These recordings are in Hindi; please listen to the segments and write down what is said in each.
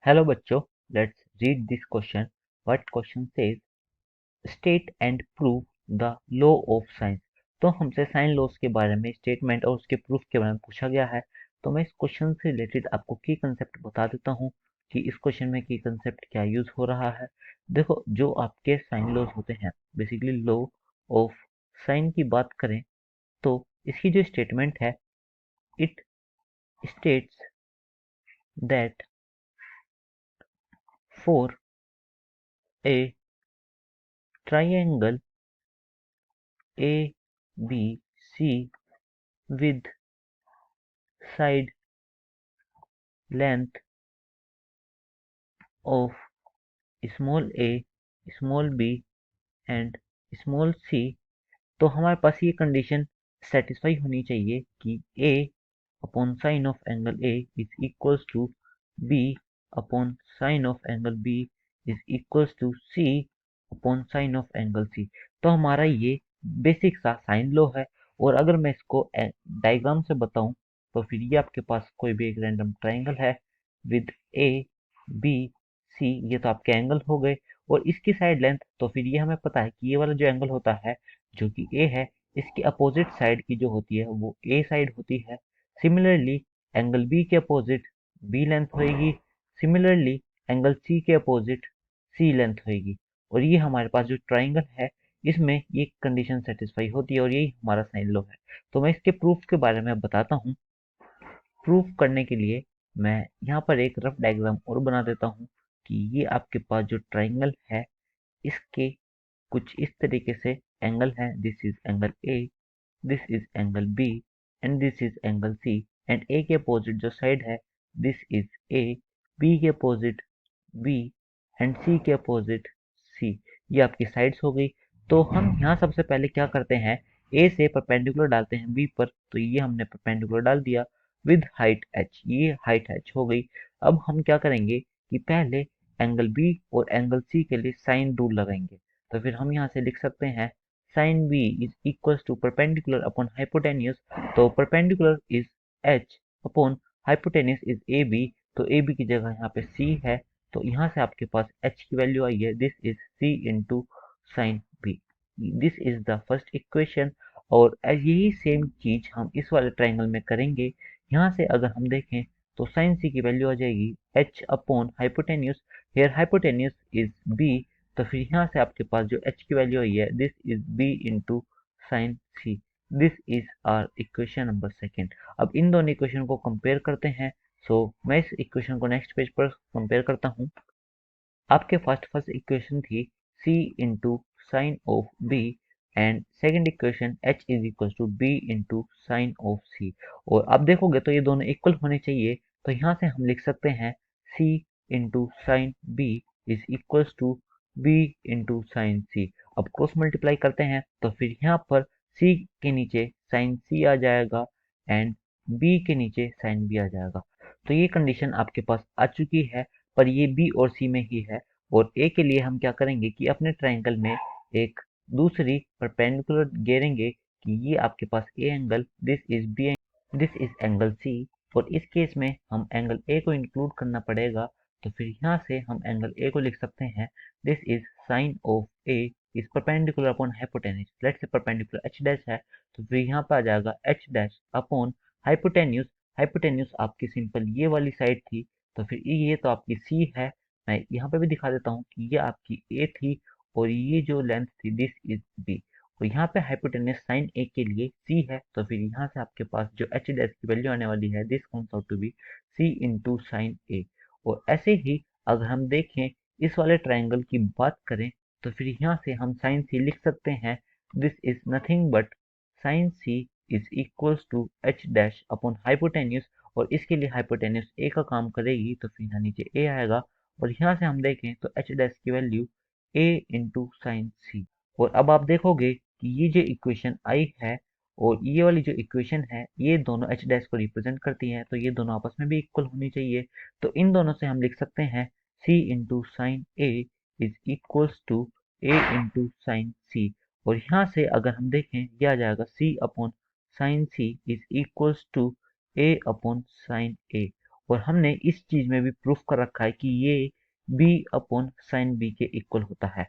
Hello बच्चों, let's read this question. What question says state and prove the law of science. तो हमसे साइन लॉस के बारे में स्टेटमेंट और उसके प्रूफ के बारे में पूछा गया है। तो मैं इस क्वेश्चन से रिलेटेड आपको की कंसेप्ट बता देता हूँ कि इस क्वेश्चन में की कंसेप्ट क्या यूज हो रहा है। देखो, जो आपके साइन लॉस होते हैं, बेसिकली लॉ ऑफ साइन की बात करें तो इसकी जो स्टेटमेंट है, it states that for a triangle ABC with side length of small a, small b and small c, तो हमारे पास ये कंडीशन सेटिस्फाई होनी चाहिए कि a upon sine of angle a is equals to b upon sine of angle b is equals to c upon sine of angle c। तो हमारा ये बेसिक सा साइन लॉ है। और अगर मैं इसको डायग्राम से बताऊं तो फिर ये आपके पास कोई भी एक रैंडम ट्राइंगल है विद ए बी सी, ये तो आपके एंगल हो गए। और इसकी साइड लेंथ, तो फिर ये हमें पता है कि ये वाला जो एंगल होता है जो कि ए है, इसकी अपोजिट साइड की जो होती है वो ए साइड होती है। सिमिलरली एंगल बी के अपोजिट बी लेंथ होएगी। सिमिलरली एंगल सी के अपोजिट सी लेंथ होएगी। और ये हमारे पास जो ट्राइंगल है, इसमें ये कंडीशन सेटिस्फाई होती है और यही हमारा साइन लॉ है। तो मैं इसके प्रूफ के बारे में बताता हूँ। प्रूफ करने के लिए मैं यहाँ पर एक रफ डायग्राम और बना देता हूँ कि ये आपके पास जो ट्राइंगल है, इसके कुछ इस तरीके से एंगल है। This is angle A, this is angle B and this is angle C. And A के अपोजिट जो साइड है, दिस इज ए, बी के अपोजिट बी एंड सी के अपोजिट सी। ये आपकी साइड्स हो गई। तो हम यहाँ सबसे पहले क्या करते हैं, ए से परपेंडिकुलर डालते हैं बी पर। तो ये हमने परपेंडिकुलर डाल दिया विद हाइट एच, ये हाइट एच हो गई। अब हम क्या करेंगे कि पहले एंगल बी और एंगल सी के लिए साइन रूल लगाएंगे। तो फिर हम यहाँ से लिख सकते हैं sine B is equal to perpendicular upon hypotenuse. तो perpendicular is h upon hypotenuse is A B. तो ए बी की जगह यहाँ पे सी है। तो यहाँ से आपके पास h की वैल्यू आई है, this is c into sine B. This is the first equation. और यही सेम चीज हम इस वाले ट्राइंगल में करेंगे। यहाँ से अगर हम देखें तो साइन c की वैल्यू आ जाएगी h upon hypotenuse. Here hypotenuse is b। तो फिर यहाँ से आपके पास जो h की वैल्यू आई है, this is b into sine c। This is our equation number second. अब इन दोनों इक्वेशन को कंपेयर करते हैं। सो मैं इस इक्वेशन को नेक्स्ट पेज पर कंपेयर करता हूँ। आपके फर्स्ट इक्वेशन थी c into sine of b and second equation h is equal to b into sine of c। और आप देखोगे तो ये दोनों इक्वल होने चाहिए। तो यहाँ से हम लिख सकते हैं c into sine b is equal to b into sine c। अब क्रॉस मल्टीप्लाई करते हैं तो फिर यहाँ पर c के नीचे साइन c आ जाएगा एंड b के नीचे साइन b आ जाएगा। तो ये कंडीशन आपके पास आ चुकी है, पर ये बी और सी में ही है। और ए के लिए हम क्या करेंगे कि अपने ट्राइंगल में एक दूसरी परपेंडिकुलर घेरेंगे कि ये आपके पास A angle, this is B, this is angle C. और इस केस में हम एंगल ए को इंक्लूड करना पड़ेगा। तो फिर यहाँ से हम एंगल ए को लिख सकते हैं, this is sine of A is perpendicular upon hypotenuse. Let's say perpendicular H dash है, तो फिर यहाँ पर आ जाएगा H dash upon hypotenuse. Hypotenuse आपकी सिंपल ये वाली साइड थी। तो फिर ये तो आपकी सी है। मैं यहाँ पे भी दिखा देता हूँ कि ये आपकी ए थी और ये जो लेंथ थी, दिस इज बी। और यहाँ पे हाइपोटेन्यूज साइन ए के लिए सी है। तो फिर यहाँ से आपके पास जो एच डैश की वैल्यू आने वाली है, this comes out to be c into sine A. और ऐसे ही अगर हम देखें इस वाले ट्राइंगल की बात करें तो फिर यहाँ से हम साइन सी लिख सकते हैं, this is nothing but sine C is equals to H dash upon hypotenuse. और इसके लिए हाइपोटेन्यूज ए का काम करेगी, तो फिर यहाँ नीचे ए आएगा। और यहाँ से हम देखें तो एच डैश की वैल्यू ए इंटू साइन सी। और अब आप देखोगे कि ये जो इक्वेशन आई है और ये वाली जो इक्वेशन है, ये दोनों एच डैश को रिप्रेजेंट करती हैं। तो ये दोनों आपस में भी इक्वल होनी चाहिए। तो इन दोनों से हम लिख सकते हैं c into sine A is equals to a into sine C. और यहाँ से अगर हम देखें, यह आ जाएगा c upon sine C is equals to a upon sine A. और हमने इस चीज में भी प्रूफ कर रखा है कि ये b अपॉन साइन b के इक्वल होता है।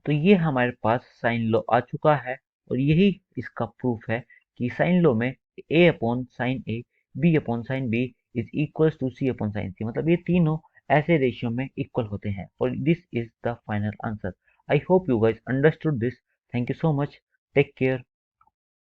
तो ये हमारे पास साइन लॉ आ चुका है और यही इसका प्रूफ है कि साइन लॉ में a upon sine a, b upon sine b is equals to c upon sine c, मतलब ये तीनों ऐसे रेशियो में इक्वल होते हैं और this is the final answer. I hope you guys understood this. Thank you so much. Take care.